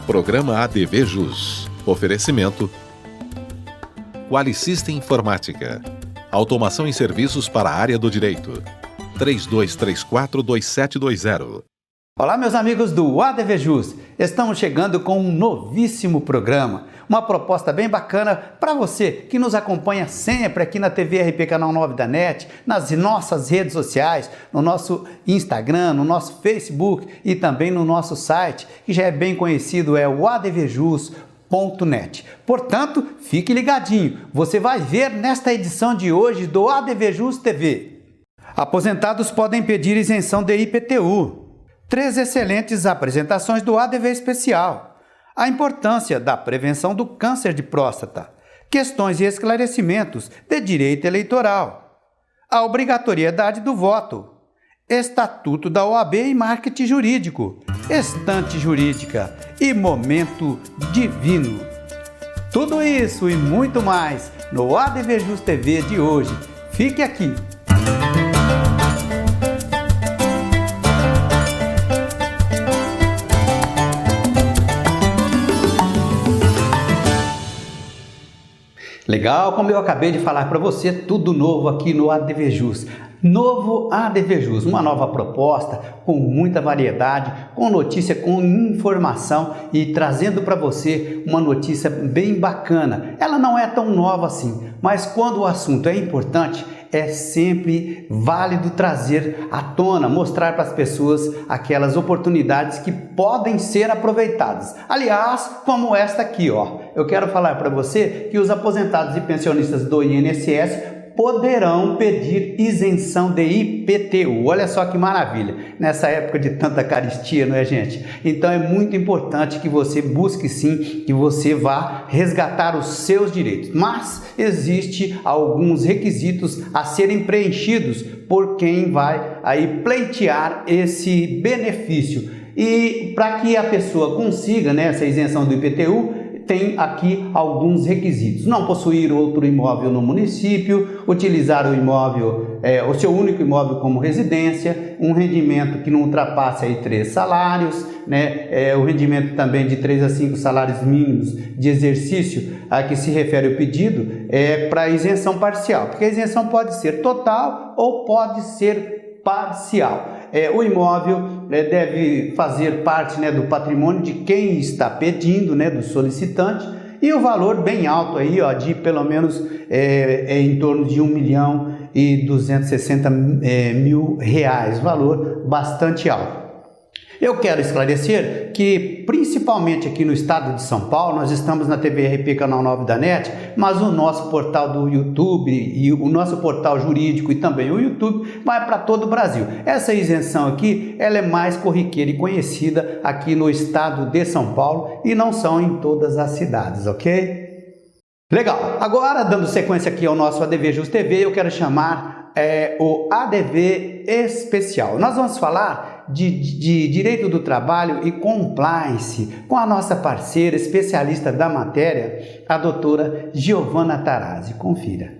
Programa ADV Jus. Oferecimento Qualisystem Informática. Automação e serviços para a área do direito. 3234-2720. Olá, meus amigos do ADV Jus. Estamos chegando com um novíssimo programa. Uma proposta bem bacana para você que nos acompanha sempre aqui na TV RP Canal 9 da NET, nas nossas redes sociais, no nosso Instagram, no nosso Facebook e também no nosso site, que já é bem conhecido, é o advjus.net. Portanto, fique ligadinho, você vai ver nesta edição de hoje do ADV Jus TV. Aposentados podem pedir isenção de IPTU. 3 excelentes apresentações do ADV Especial. A importância da prevenção do câncer de próstata. Questões e esclarecimentos de direito eleitoral. A obrigatoriedade do voto. Estatuto da OAB e marketing jurídico. Estante jurídica e momento divino. Tudo isso e muito mais no ADV Jus TV de hoje. Fique aqui! Legal, como eu acabei de falar para você, tudo novo aqui no ADV Jus. Novo ADV Jus, uma nova proposta com muita variedade, com notícia, com informação e trazendo para você uma notícia bem bacana. Ela não é tão nova assim, mas quando o assunto é importante, é sempre válido trazer à tona, mostrar para as pessoas aquelas oportunidades que podem ser aproveitadas. Aliás, como esta aqui, ó. Eu quero falar para você que os aposentados e pensionistas do INSS poderão pedir isenção de IPTU. Olha só que maravilha, nessa época de tanta carestia, não é, gente? Então é muito importante que você busque sim, que você vá resgatar os seus direitos. Mas existe alguns requisitos a serem preenchidos por quem vai aí pleitear esse benefício. E para que a pessoa consiga, né, essa isenção do IPTU, tem aqui alguns requisitos: não possuir outro imóvel no município, utilizar o imóvel, o seu único imóvel como residência, um rendimento que não ultrapasse aí 3 salários, né? O rendimento também de 3 a 5 salários mínimos de exercício a que se refere o pedido é para isenção parcial, porque a isenção pode ser total ou pode ser parcial. O imóvel deve fazer parte, né, do patrimônio de quem está pedindo, né, do solicitante, e o valor bem alto aí, ó, de pelo menos em torno de R$1.260.000, valor bastante alto. Eu quero esclarecer que, principalmente aqui no estado de São Paulo, nós estamos na TV RP Canal 9 da NET, mas o nosso portal do YouTube e o nosso portal jurídico e também o YouTube vai para todo o Brasil. Essa isenção aqui, ela é mais corriqueira e conhecida aqui no estado de São Paulo e não são em todas as cidades, ok? Legal, agora dando sequência aqui ao nosso ADV Jus TV, eu quero chamar o ADV Especial. Nós vamos falar de direito do trabalho e compliance com a nossa parceira especialista da matéria, a doutora Giovana Tarazzi. Confira.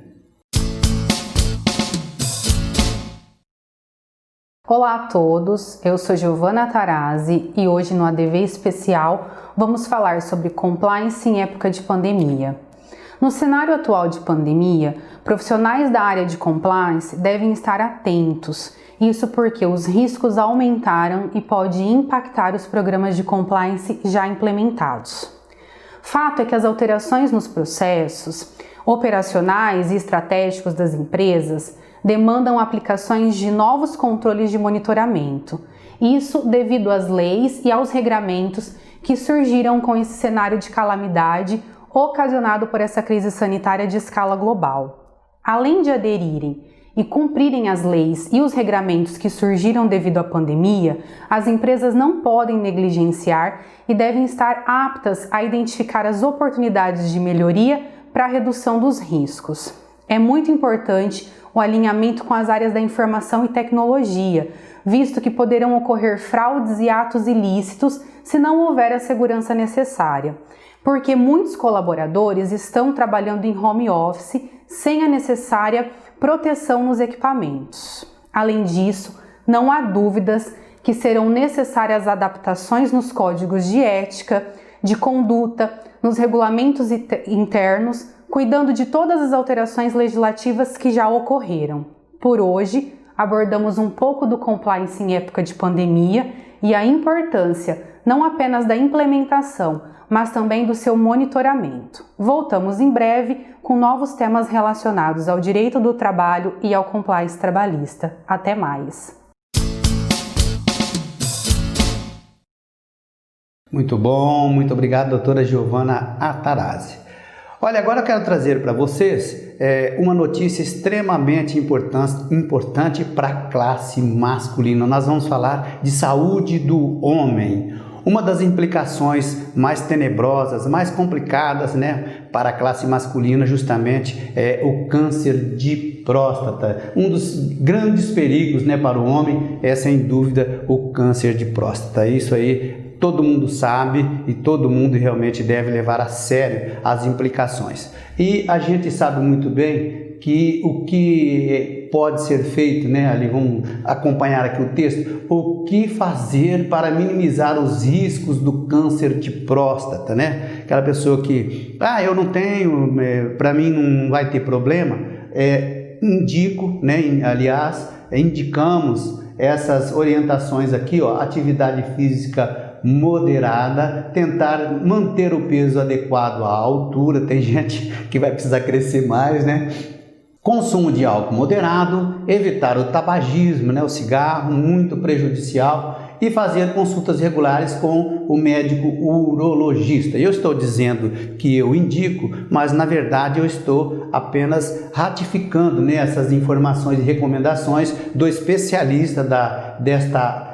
Olá a todos, eu sou Giovana Tarazzi e hoje no ADV Especial vamos falar sobre compliance em época de pandemia. No cenário atual de pandemia, profissionais da área de compliance devem estar atentos. Isso porque os riscos aumentaram e pode impactar os programas de compliance já implementados. Fato é que as alterações nos processos operacionais e estratégicos das empresas demandam aplicações de novos controles de monitoramento. Isso devido às leis e aos regramentos que surgiram com esse cenário de calamidade ocasionado por essa crise sanitária de escala global. Além de aderirem e cumprirem as leis e os regramentos que surgiram devido à pandemia, as empresas não podem negligenciar e devem estar aptas a identificar as oportunidades de melhoria para a redução dos riscos. É muito importante o alinhamento com as áreas da informação e tecnologia, visto que poderão ocorrer fraudes e atos ilícitos se não houver a segurança necessária, porque muitos colaboradores estão trabalhando em home office sem a necessária proteção nos equipamentos. Além disso, não há dúvidas que serão necessárias adaptações nos códigos de ética, de conduta, nos regulamentos internos, cuidando de todas as alterações legislativas que já ocorreram. Por hoje, abordamos um pouco do compliance em época de pandemia e a importância não apenas da implementação, mas também do seu monitoramento. Voltamos em breve com novos temas relacionados ao direito do trabalho e ao compliance trabalhista. Até mais! Muito bom, muito obrigado, doutora Giovana Atarazzi. Olha, agora eu quero trazer para vocês uma notícia extremamente importante para a classe masculina. Nós vamos falar de saúde do homem. Uma das implicações mais tenebrosas, mais complicadas, né, para a classe masculina justamente é o câncer de próstata. Um dos grandes perigos, né, para o homem é, sem dúvida, o câncer de próstata. Isso aí todo mundo sabe e todo mundo realmente deve levar a sério as implicações. E a gente sabe muito bem que o que pode ser feito, né, ali vamos acompanhar aqui o texto, o que fazer para minimizar os riscos do câncer de próstata, né? Aquela pessoa que, eu não tenho, para mim não vai ter problema, indico, né, aliás, indicamos essas orientações aqui, ó, atividade física moderada, tentar manter o peso adequado à altura, tem gente que vai precisar crescer mais, né? Consumo de álcool moderado, evitar o tabagismo, né? O cigarro, muito prejudicial, e fazer consultas regulares com o médico urologista. Eu estou dizendo que eu indico, mas na verdade eu estou apenas ratificando, né, essas informações e recomendações do especialista dessa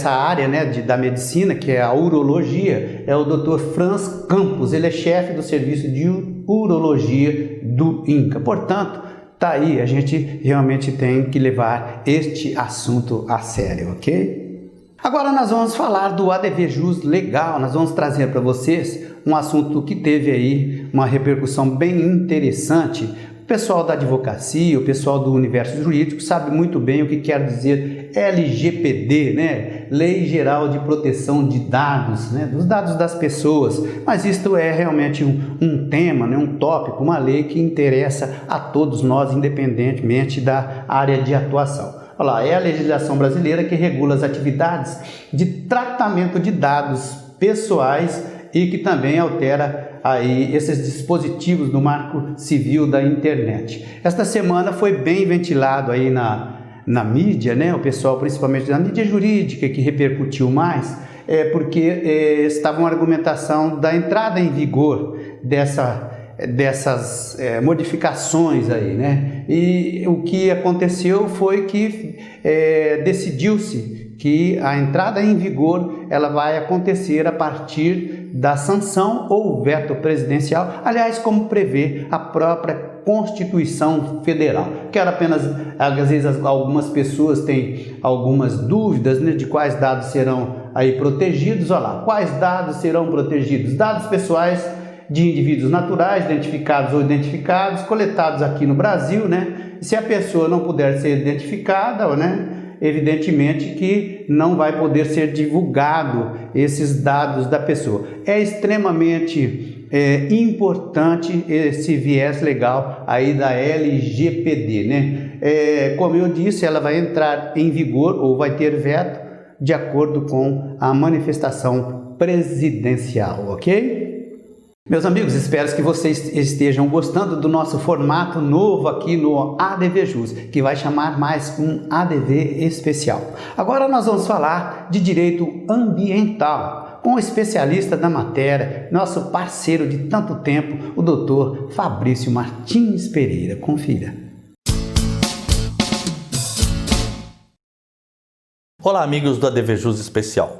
área, né, da medicina, que é a urologia, é o Dr. Franz Campos. Ele é chefe do serviço de urologia do INCA. Portanto, tá aí, a gente realmente tem que levar este assunto a sério, ok? Agora nós vamos falar do ADV-JUS legal. Nós vamos trazer para vocês um assunto que teve aí uma repercussão bem interessante. O pessoal da advocacia, o pessoal do universo jurídico sabe muito bem o que quer dizer LGPD, né? Lei Geral de Proteção de Dados, né? Dos dados das pessoas. Mas isto é realmente um tema, né? Um tópico, uma lei que interessa a todos nós, independentemente da área de atuação. Olha lá, é a legislação brasileira que regula as atividades de tratamento de dados pessoais e que também altera aí esses dispositivos do Marco Civil da Internet. Esta semana foi bem ventilado aí na mídia, né? O pessoal, principalmente na mídia jurídica, que repercutiu mais, porque estava uma argumentação da entrada em vigor dessas modificações aí, né? E o que aconteceu foi que decidiu-se que a entrada em vigor ela vai acontecer a partir da sanção ou veto presidencial, aliás, como prevê a própria Constituição Federal. Quero apenas, às vezes algumas pessoas têm algumas dúvidas, né, de quais dados serão aí protegidos. Olha lá, quais dados serão protegidos? Dados pessoais de indivíduos naturais, identificados ou identificados, coletados aqui no Brasil, né? Se a pessoa não puder ser identificada, né, evidentemente que não vai poder ser divulgado esses dados da pessoa. É extremamente importante esse viés legal aí da LGPD, né? Como eu disse, ela vai entrar em vigor ou vai ter veto de acordo com a manifestação presidencial, ok? Meus amigos, espero que vocês estejam gostando do nosso formato novo aqui no ADV-JUS, que vai chamar mais um ADV especial. Agora nós vamos falar de direito ambiental, com o especialista da matéria, nosso parceiro de tanto tempo, o Dr. Fabrício Martins Pereira. Confira. Olá, amigos do ADV-JUS especial.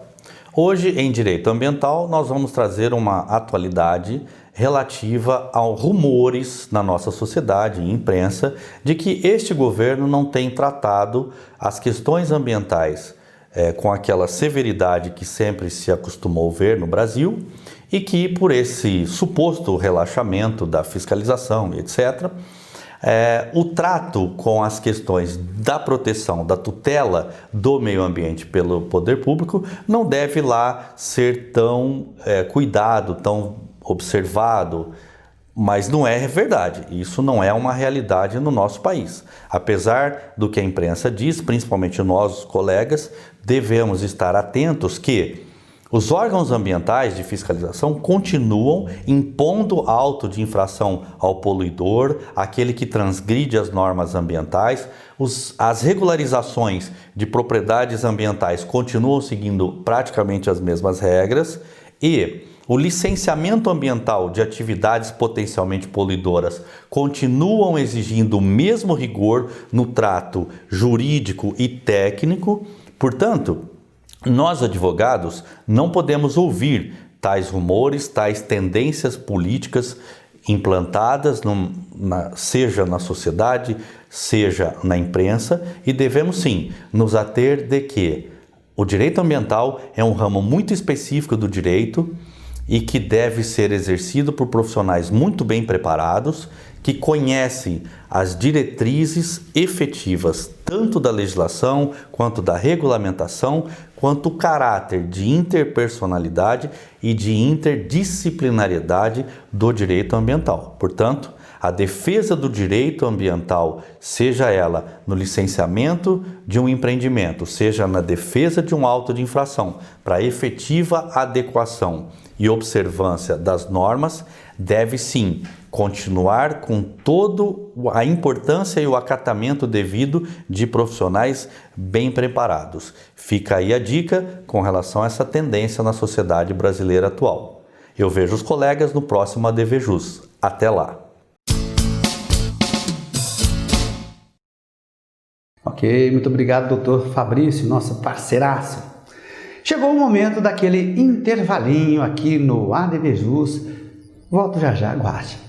Hoje, em Direito Ambiental, nós vamos trazer uma atualidade relativa a rumores na nossa sociedade e imprensa de que este governo não tem tratado as questões ambientais com aquela severidade que sempre se acostumou ver no Brasil e que, por esse suposto relaxamento da fiscalização, etc., O trato com as questões da proteção, da tutela do meio ambiente pelo poder público não deve lá ser tão cuidado, tão observado, mas não é verdade. Isso não é uma realidade no nosso país. Apesar do que a imprensa diz, principalmente nós, os colegas, devemos estar atentos que os órgãos ambientais de fiscalização continuam impondo auto de infração ao poluidor, aquele que transgride as normas ambientais. As regularizações de propriedades ambientais continuam seguindo praticamente as mesmas regras e o licenciamento ambiental de atividades potencialmente poluidoras continuam exigindo o mesmo rigor no trato jurídico e técnico. Portanto, nós, advogados, não podemos ouvir tais rumores, tais tendências políticas implantadas, seja na sociedade, seja na imprensa, e devemos sim nos ater de que o direito ambiental é um ramo muito específico do direito e que deve ser exercido por profissionais muito bem preparados, que conhecem as diretrizes efetivas tanto da legislação, quanto da regulamentação, quanto o caráter de interpersonalidade e de interdisciplinariedade do direito ambiental. Portanto, a defesa do direito ambiental, seja ela no licenciamento de um empreendimento, seja na defesa de um auto de infração, para efetiva adequação e observância das normas, deve sim continuar com toda a importância e o acatamento devido de profissionais bem preparados. Fica aí a dica com relação a essa tendência na sociedade brasileira atual. Eu vejo os colegas no próximo ADVJus. Até lá! Ok, muito obrigado, doutor Fabrício, nosso parceiraço. Chegou o momento daquele intervalinho aqui no ADVJus. Volto já já, aguarde.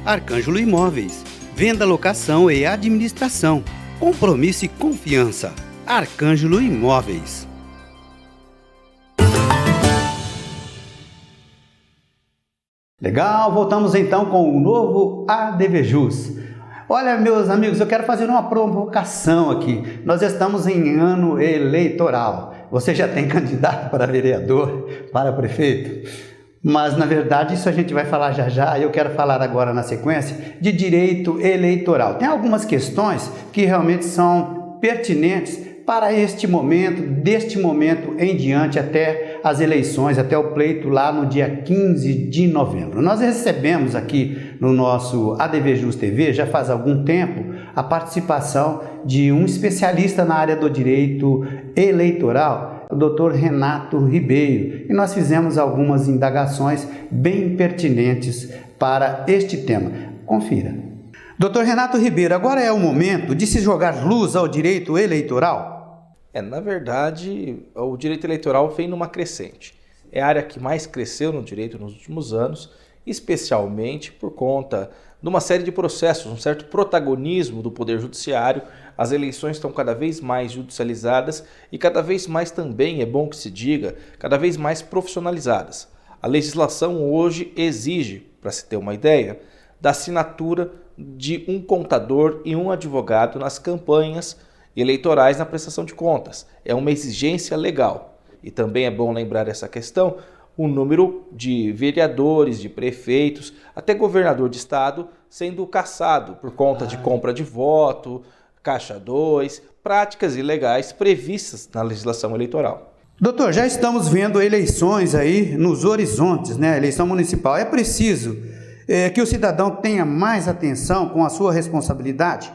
Arcângelo Imóveis, venda, locação e administração, compromisso e confiança. Arcângelo Imóveis. Legal, voltamos então com o novo ADVJus. Olha, meus amigos, eu quero fazer uma provocação aqui. Nós estamos em ano eleitoral. Você já tem candidato para vereador, para prefeito? Mas, na verdade, isso a gente vai falar já já. Eu quero falar agora, na sequência, de direito eleitoral. Tem algumas questões que realmente são pertinentes para este momento, deste momento em diante, até as eleições, até o pleito lá no dia 15 de novembro. Nós recebemos aqui no nosso ADVJus TV, já faz algum tempo, a participação de um especialista na área do direito eleitoral, o Dr. Renato Ribeiro, e nós fizemos algumas indagações bem pertinentes para este tema. Confira. Dr. Renato Ribeiro, agora é o momento de se jogar luz ao direito eleitoral? Na verdade, o direito eleitoral vem numa crescente. É a área que mais cresceu no direito nos últimos anos, especialmente por conta de uma série de processos, um certo protagonismo do Poder Judiciário. As eleições estão cada vez mais judicializadas e cada vez mais também, é bom que se diga, cada vez mais profissionalizadas. A legislação hoje exige, para se ter uma ideia, da assinatura de um contador e um advogado nas campanhas eleitorais na prestação de contas. É uma exigência legal. E também é bom lembrar essa questão, o número de vereadores, de prefeitos, até governador de estado sendo cassado por conta de compra de voto, Caixa 2, práticas ilegais previstas na legislação eleitoral. Doutor, já estamos vendo eleições aí nos horizontes, né? Eleição municipal. É preciso que o cidadão tenha mais atenção com a sua responsabilidade?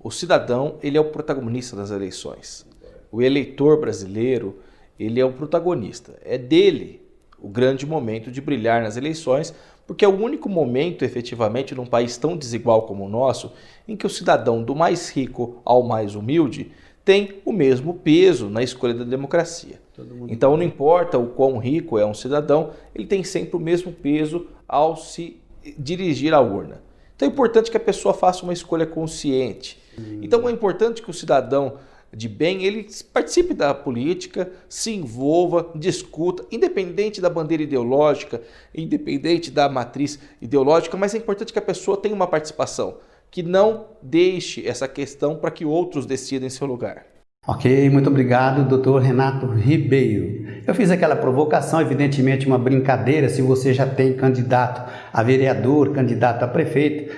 O cidadão, ele é o protagonista das eleições. O eleitor brasileiro, ele é o protagonista. É dele o grande momento de brilhar nas eleições, porque é o único momento, efetivamente, num país tão desigual como o nosso, em que o cidadão do mais rico ao mais humilde tem o mesmo peso na escolha da democracia. Então não importa o quão rico é um cidadão, ele tem sempre o mesmo peso ao se dirigir à urna. Então é importante que a pessoa faça uma escolha consciente. Então é importante que o cidadão de bem, ele participe da política, se envolva, discuta, independente da bandeira ideológica, independente da matriz ideológica, mas é importante que a pessoa tenha uma participação, que não deixe essa questão para que outros decidam em seu lugar. Ok, muito obrigado, Dr. Renato Ribeiro. Eu fiz aquela provocação, evidentemente uma brincadeira, se você já tem candidato a vereador, candidato a prefeito,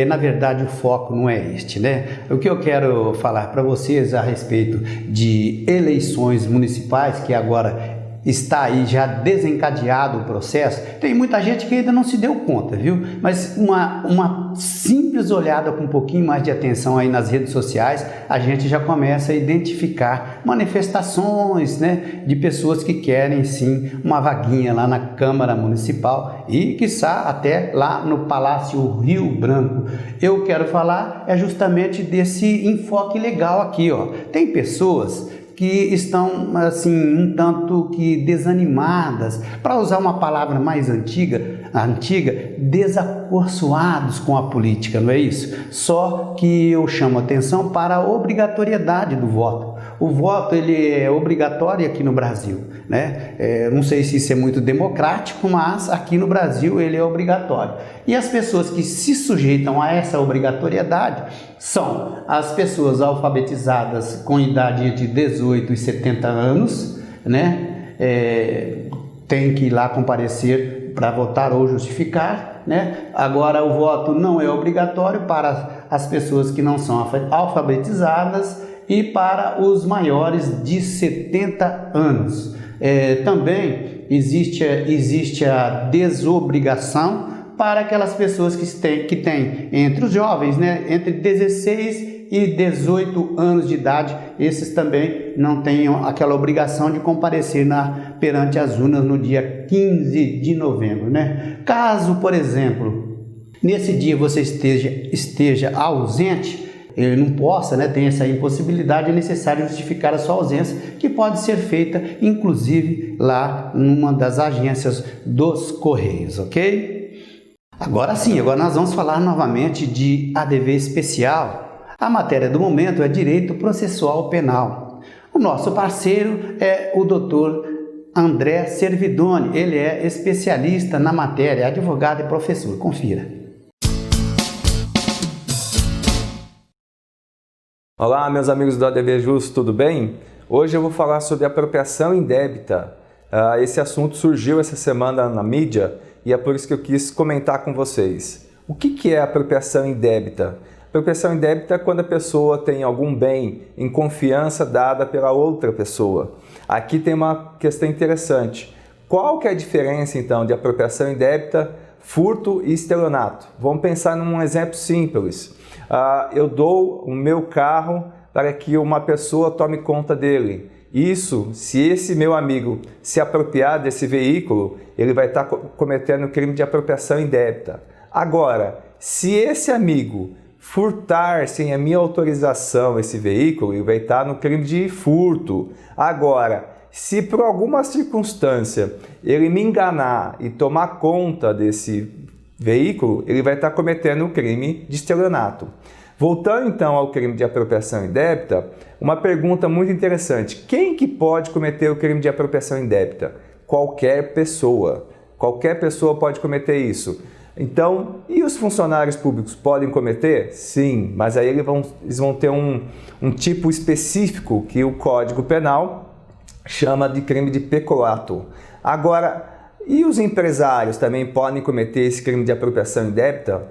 na verdade o foco não é este, né? O que eu quero falar para vocês a respeito de eleições municipais, que agora está aí já desencadeado o processo, tem muita gente que ainda não se deu conta, viu? Mas uma simples olhada com um pouquinho mais de atenção aí nas redes sociais, a gente já começa a identificar manifestações, né, de pessoas que querem sim uma vaguinha lá na Câmara Municipal e quiçá até lá no Palácio Rio Branco. Eu quero falar justamente desse enfoque legal aqui, ó. Tem pessoas que estão assim um tanto que desanimadas, para usar uma palavra mais antiga, desacorçoados com a política, não é isso? Só que eu chamo atenção para a obrigatoriedade do voto. O voto ele é obrigatório aqui no Brasil, né? Não sei se isso é muito democrático, mas aqui no Brasil ele é obrigatório. E as pessoas que se sujeitam a essa obrigatoriedade são as pessoas alfabetizadas com idade de 18 e 70 anos, né? Tem que ir lá comparecer para votar ou justificar, né? Agora o voto não é obrigatório para as pessoas que não são alfabetizadas e para os maiores de 70 anos. Também existe a desobrigação para aquelas pessoas que têm entre os jovens, né, entre 16 e 18 anos de idade, esses também não tenham aquela obrigação de comparecer perante as urnas no dia 15 de novembro. Né? Caso, por exemplo, nesse dia você esteja ausente, ele não possa, né, tem essa impossibilidade, é necessário justificar a sua ausência, que pode ser feita, inclusive, lá numa das agências dos Correios, ok? Agora sim, agora nós vamos falar novamente de ADV especial. A matéria do momento é Direito Processual Penal. O nosso parceiro é o Dr. André Servidoni, ele é especialista na matéria, advogado e professor. Confira. Olá, meus amigos do ADV Justo, tudo bem? Hoje eu vou falar sobre apropriação indébita. Esse assunto surgiu essa semana na mídia e é por isso que eu quis comentar com vocês. O que é apropriação indébita? Apropriação indébita é quando a pessoa tem algum bem em confiança dada pela outra pessoa. Aqui tem uma questão interessante. Qual que é a diferença então de apropriação indébita, furto e estelionato? Vamos pensar num exemplo simples. Eu dou o meu carro para que uma pessoa tome conta dele. Isso, se esse meu amigo se apropriar desse veículo, ele vai estar cometendo crime de apropriação indébita. Agora, se esse amigo furtar sem a minha autorização esse veículo, ele vai estar no crime de furto. Agora, se por alguma circunstância ele me enganar e tomar conta desse veículo, ele vai estar cometendo o crime de estelionato. Voltando então ao crime de apropriação indébita, uma pergunta muito interessante. Quem que pode cometer o crime de apropriação indébita? Qualquer pessoa. Qualquer pessoa pode cometer isso. Então, e os funcionários públicos podem cometer? Sim, mas aí eles vão ter um tipo específico que o Código Penal chama de crime de peculato. Agora, e os empresários também podem cometer esse crime de apropriação indébita?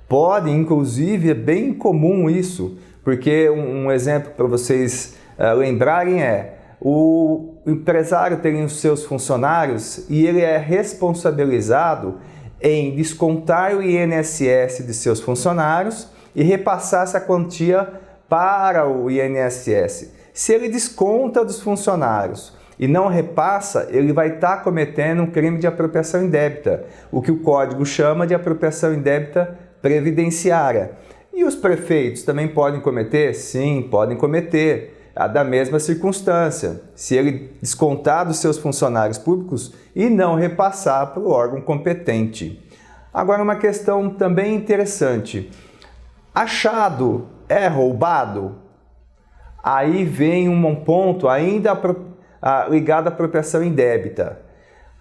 Podem, inclusive, é bem comum isso, porque um exemplo para vocês lembrarem o empresário tem os seus funcionários e ele é responsabilizado em descontar o INSS de seus funcionários e repassar essa quantia para o INSS. Se ele desconta dos funcionários e não repassa, ele vai estar cometendo um crime de apropriação indébita, o que o Código chama de apropriação indébita previdenciária. E os prefeitos também podem cometer? Sim, podem cometer. Da mesma circunstância, se ele descontar dos seus funcionários públicos e não repassar para o órgão competente. Agora, uma questão também interessante. Achado é roubado? Aí vem um ponto ainda ligado à apropriação indébita.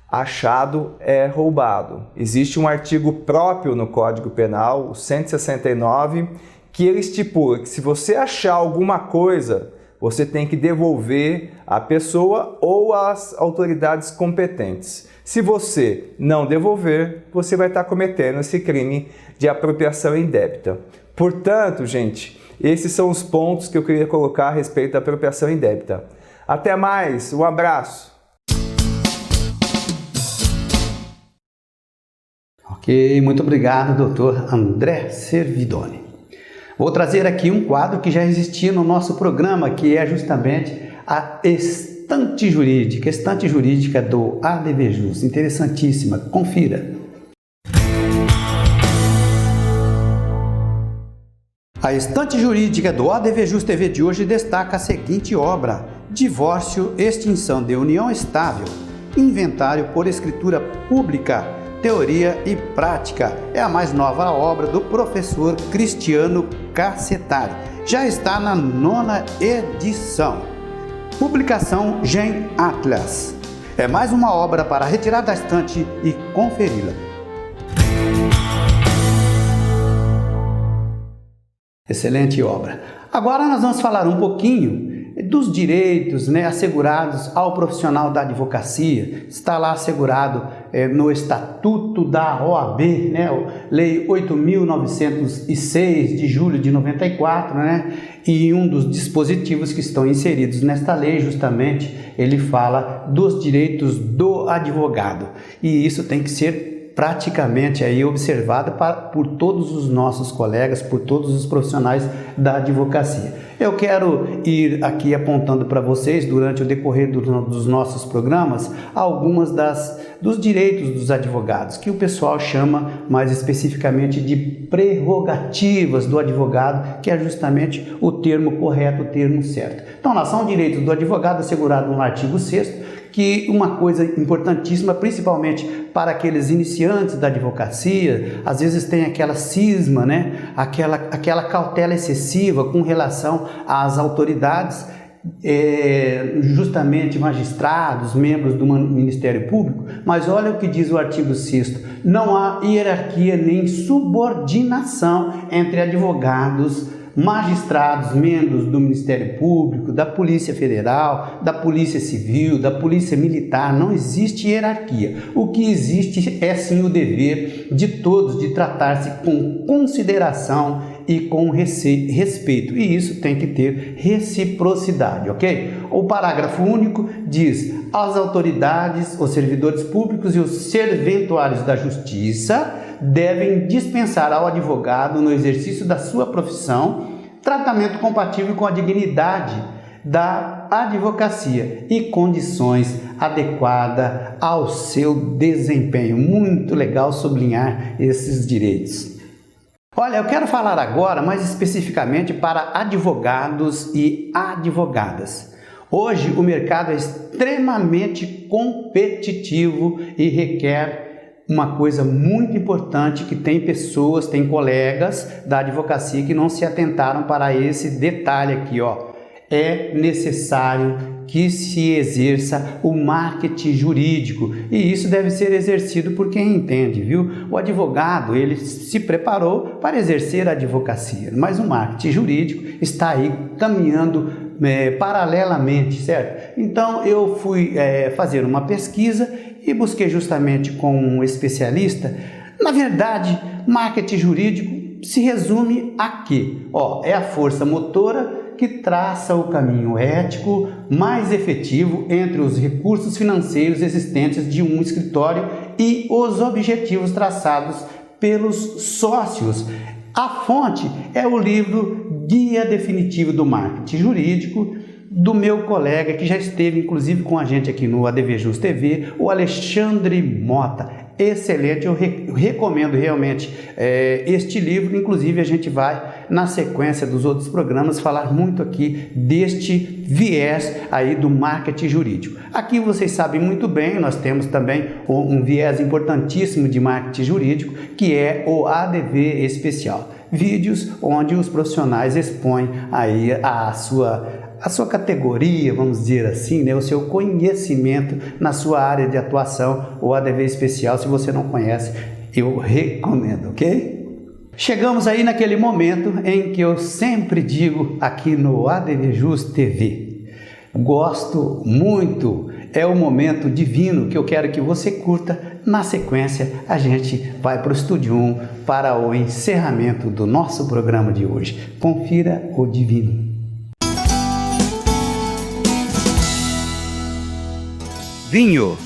Achado é roubado. Existe um artigo próprio no Código Penal, o 169, que ele estipula que se você achar alguma coisa, você tem que devolver à pessoa ou às autoridades competentes. Se você não devolver, você vai estar cometendo esse crime de apropriação indébita. Portanto, gente, esses são os pontos que eu queria colocar a respeito da apropriação indébita. Até mais, um abraço! Ok, muito obrigado, doutor André Servidoni. Vou trazer aqui um quadro que já existia no nosso programa, que é justamente a Estante Jurídica do ADVJus. Interessantíssima, confira. A Estante Jurídica do ADVJus TV de hoje destaca a seguinte obra: Divórcio, Extinção de União Estável, Inventário por Escritura Pública, Teoria e Prática. É a mais nova obra do professor Cristiano Cassetari. Já está na 9ª edição. Publicação Gen Atlas. É mais uma obra para retirar da estante e conferi-la. Excelente obra. Agora nós vamos falar um pouquinho dos direitos, assegurados ao profissional da advocacia. Está lá assegurado no Estatuto da OAB, Lei 8.906 de julho de 94, e um dos dispositivos que estão inseridos nesta lei, justamente, ele fala dos direitos do advogado. E isso tem que ser praticamente aí observada por todos os nossos colegas, por todos os profissionais da advocacia. Eu quero ir aqui apontando para vocês, durante o decorrer dos nossos programas, algumas dos direitos dos advogados, que o pessoal chama mais especificamente de prerrogativas do advogado, que é justamente o termo correto, o termo certo. Então, lá são direitos do advogado assegurado no artigo 6º, que uma coisa importantíssima, principalmente para aqueles iniciantes da advocacia, às vezes tem aquela cisma, aquela cautela excessiva com relação às autoridades, justamente magistrados, membros do Ministério Público, mas olha o que diz o artigo 6º, não há hierarquia nem subordinação entre advogados, magistrados, membros do Ministério Público, da Polícia Federal, da Polícia Civil, da Polícia Militar. Não existe hierarquia. O que existe é sim o dever de todos de tratar-se com consideração e com respeito, e isso tem que ter reciprocidade, ok? O parágrafo único diz: as autoridades, os servidores públicos e os serventuários da justiça devem dispensar ao advogado, no exercício da sua profissão, tratamento compatível com a dignidade da advocacia e condições adequadas ao seu desempenho. Muito legal sublinhar esses direitos. Olha, eu quero falar agora mais especificamente para advogados e advogadas. Hoje o mercado é extremamente competitivo e requer uma coisa muito importante, que tem pessoas, tem colegas da advocacia que não se atentaram para esse detalhe aqui, ó. É necessário que se exerça o marketing jurídico, e isso deve ser exercido por quem entende, viu? O advogado, ele se preparou para exercer a advocacia, mas o marketing jurídico está aí caminhando paralelamente, certo? Então eu fui fazer uma pesquisa e busquei justamente com um especialista. Na verdade, marketing jurídico se resume a quê? É a força motora que traça o caminho ético mais efetivo entre os recursos financeiros existentes de um escritório e os objetivos traçados pelos sócios. A fonte é o livro Guia Definitivo do Marketing Jurídico, do meu colega que já esteve inclusive com a gente aqui no ADVJus TV, o Alexandre Mota. Excelente, eu recomendo realmente este livro. Inclusive a gente vai, na sequência dos outros programas, falar muito aqui deste viés aí do marketing jurídico. Aqui vocês sabem muito bem, nós temos também um viés importantíssimo de marketing jurídico, que é o ADV Especial. Vídeos onde os profissionais expõem aí a sua categoria, vamos dizer assim, né? O seu conhecimento na sua área de atuação, o ADV Especial. Se você não conhece, eu recomendo, ok? Chegamos aí naquele momento em que eu sempre digo aqui no ADVJus TV. Gosto muito, é o momento divino que eu quero que você curta. Na sequência, a gente vai para o Estúdio 1 para o encerramento do nosso programa de hoje. Confira o divino. Vinho,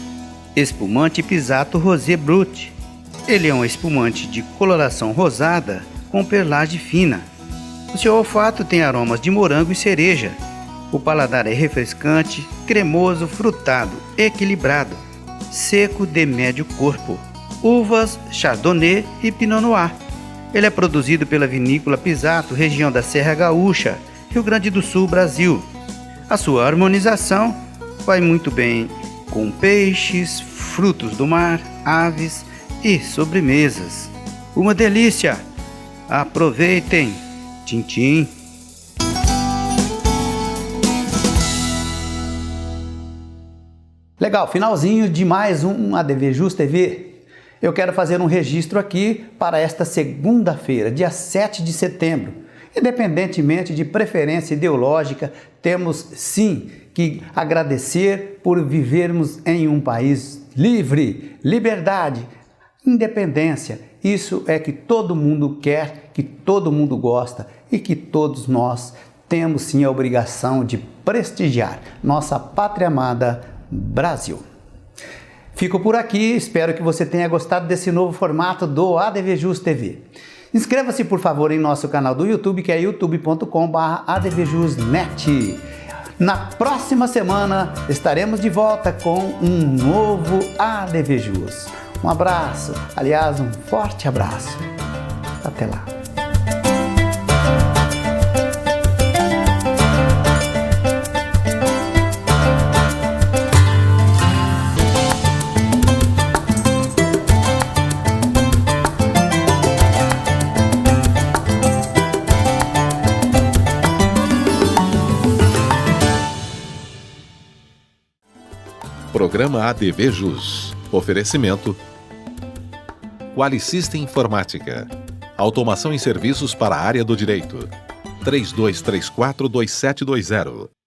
espumante Pisato Rosé Brut. Ele é um espumante de coloração rosada com perlagem fina. O seu olfato tem aromas de morango e cereja. O paladar é refrescante, cremoso, frutado, equilibrado, seco de médio corpo. Uvas Chardonnay e Pinot Noir. Ele é produzido pela vinícola Pisato, região da Serra Gaúcha, Rio Grande do Sul, Brasil. A sua harmonização vai muito bem com peixes, frutos do mar, aves e sobremesas. Uma delícia! Aproveitem! Tchim, tchim! Legal, finalzinho de mais um ADVJus TV. Eu quero fazer um registro aqui para esta segunda-feira, dia 7 de setembro. Independentemente de preferência ideológica, temos sim que agradecer por vivermos em um país livre, liberdade, independência. Isso é que todo mundo quer, que todo mundo gosta e que todos nós temos sim a obrigação de prestigiar nossa pátria amada Brasil. Fico por aqui, espero que você tenha gostado desse novo formato do ADVJus TV. Inscreva-se por favor em nosso canal do YouTube, que é youtube.com/advjusnet. Na próxima semana estaremos de volta com um novo ADVJus. Um abraço, aliás, um forte abraço. Até lá. Programa ADVJus. Oferecimento Qualisystem Informática. Automação em serviços para a área do direito. 3234-2720.